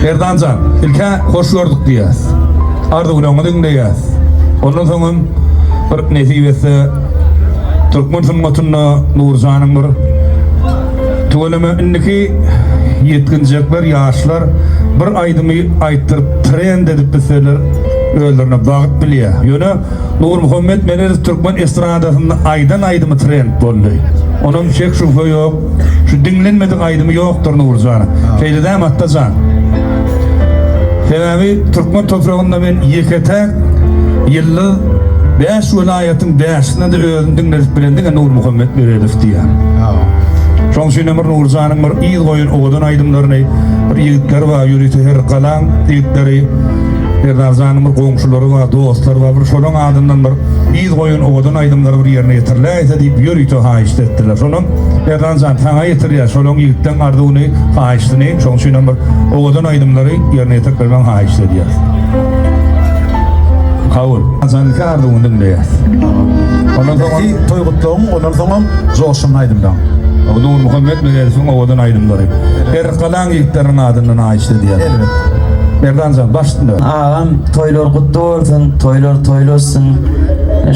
Erdancan, ilke hoş gördük diyes. Ardı ulanmadın diyes. Ondan sonra bir nesibesi Türkmen sunmatına Nurcan'ın bir tuğlama indiki yetkinecekler, yaşlar bir aydımı aytırıp tren dedip biseler öldürüne bağıt biliyor. Yöne Nur Muhammed Meneriz Türkmen estradasında aydan aydımı tren boldu. Onun şek şufu yok, şu dinlenmedik aydımı yoktur Nurcan'ın. Şeyliden Attacan. Sebebi Türkmen toprağında ben yekete yıllı 5 vilayetin 5'ine de özün dinledip bilendin Nur Muhammed Meneriz diye. Şoň şeýle bir Nurjanyň bir ýyl goýun owadan aýdymlaryny bir ýigitler we ýürüýti her galan ýigitleri Nurjanyň bir goňşulary we dostlary we bir şolaň adyndan bir ýyl goýun owadan aýdymlary bir ýerine ýetirläýse diýip ýürüýti haýyş etdiler. Şonuň Nurjan taňa ýetirýär, şolaň ýigitden ardygyny haýyşdyny, şoň şeýle bir owadan aýdymlary ýerine ýetirlen haýyş edýär. Kabul. Nurjan kardygyny diýär. Ondan soň toýgutlaryň, ondan soň joşum aýdymdan. Nur Muhammed Meneriziň owadan aýdymlary. Her galan ýigitlerin adyndan haýyş edýär. Elbet. Erdancan başlynda. Ağam toylar kutlu olsun, toylar toylasın.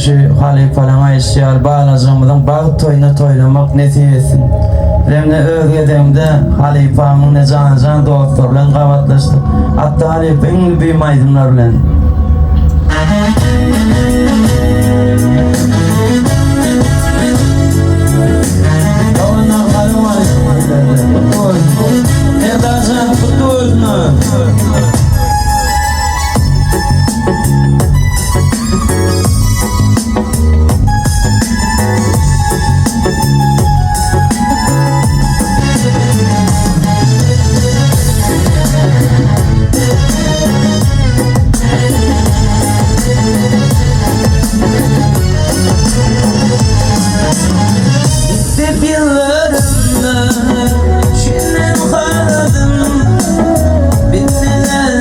Şu halifalama eşyal bağlacağımdan bağ toyuna toylamak nesip etsin. Hem de özgedemde halifamın ne can dostlarla kavatlaştı. Hatta halifenin büyüm aydınlar bilen. Erdancan kutlu olsun. Şünden kaldım, bitmeden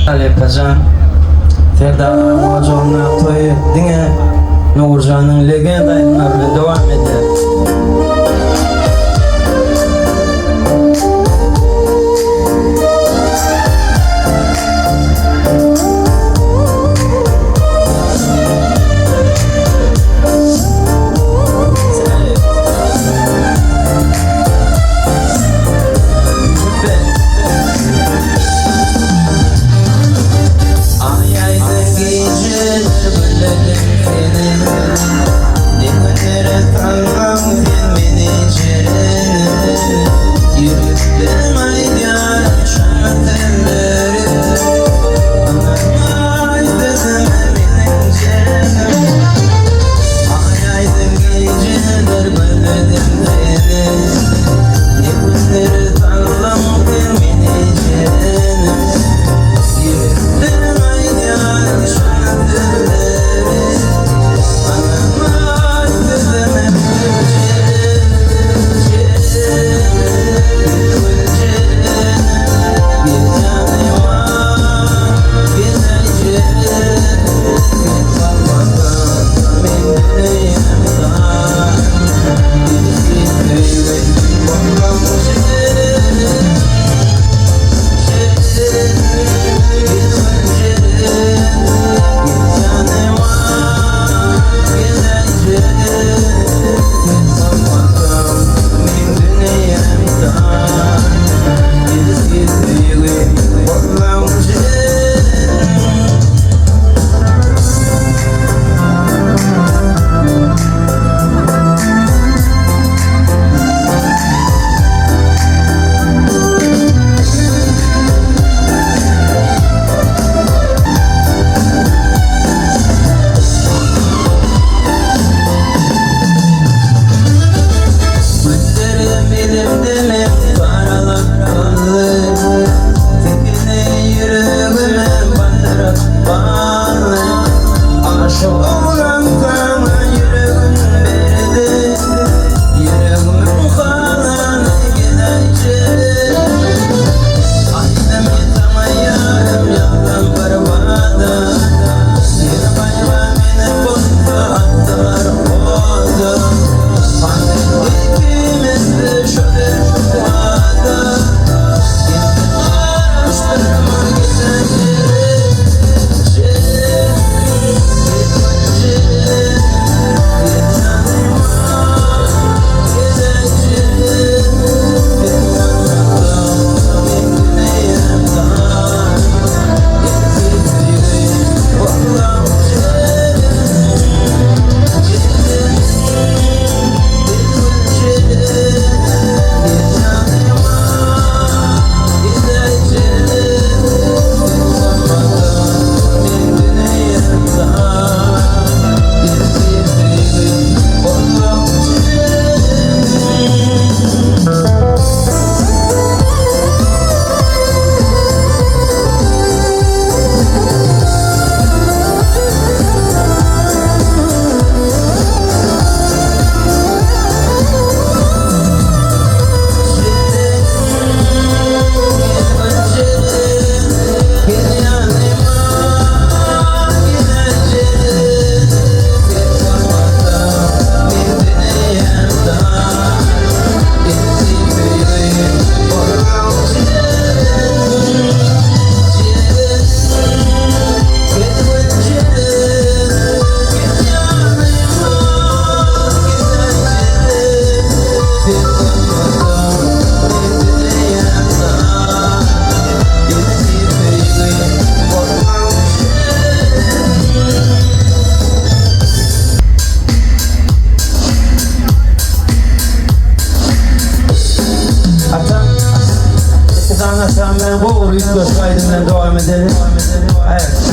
Alepajan Ferda Mojonna toy dinge Nurcan'ın legendalarına devam eder. Büyük kaydından devam edelim. Evet.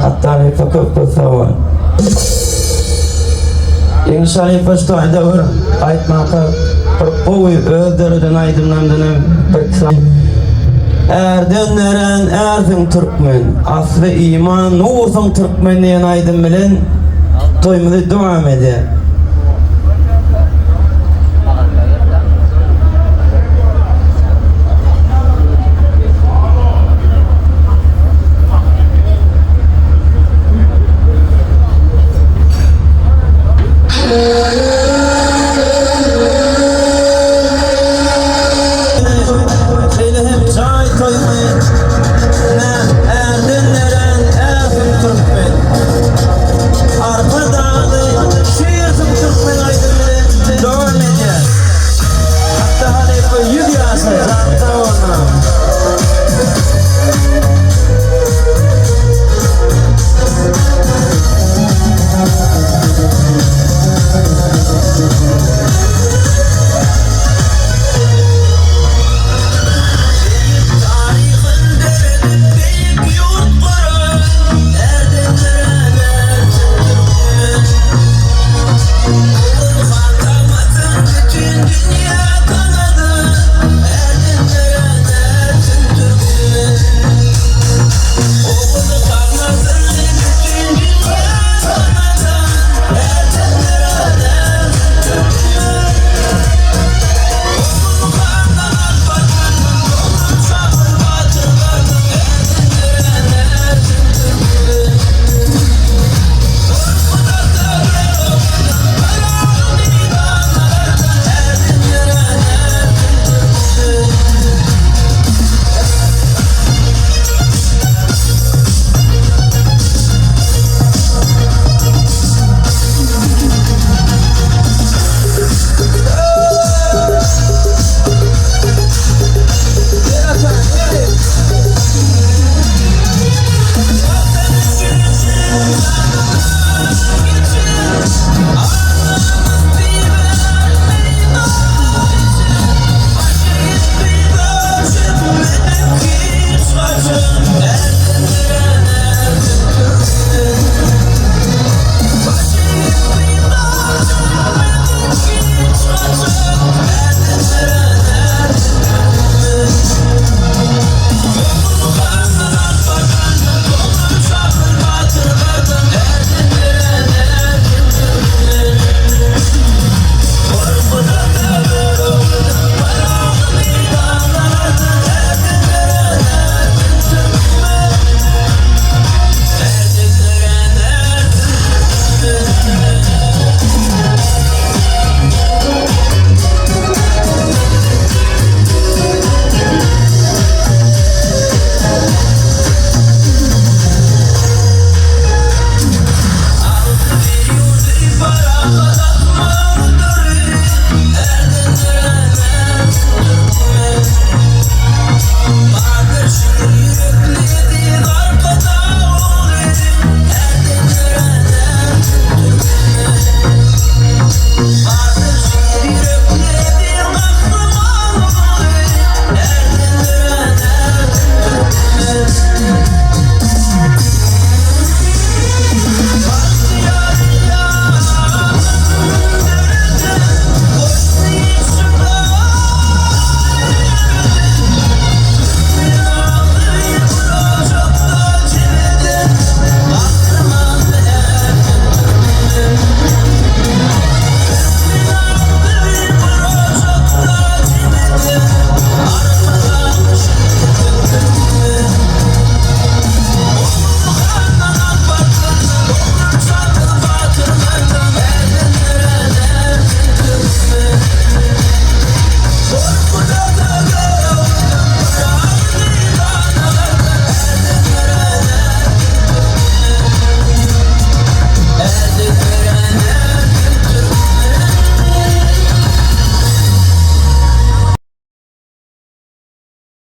Hatta bir fakir var. İnşallah başta var. Aytmakta boyu öldürden aydınlandığını pek Erdönleren erdin Türkmen, aslı iman, nursun Türkmen diyen aydın bilen toyumuzu devam eder.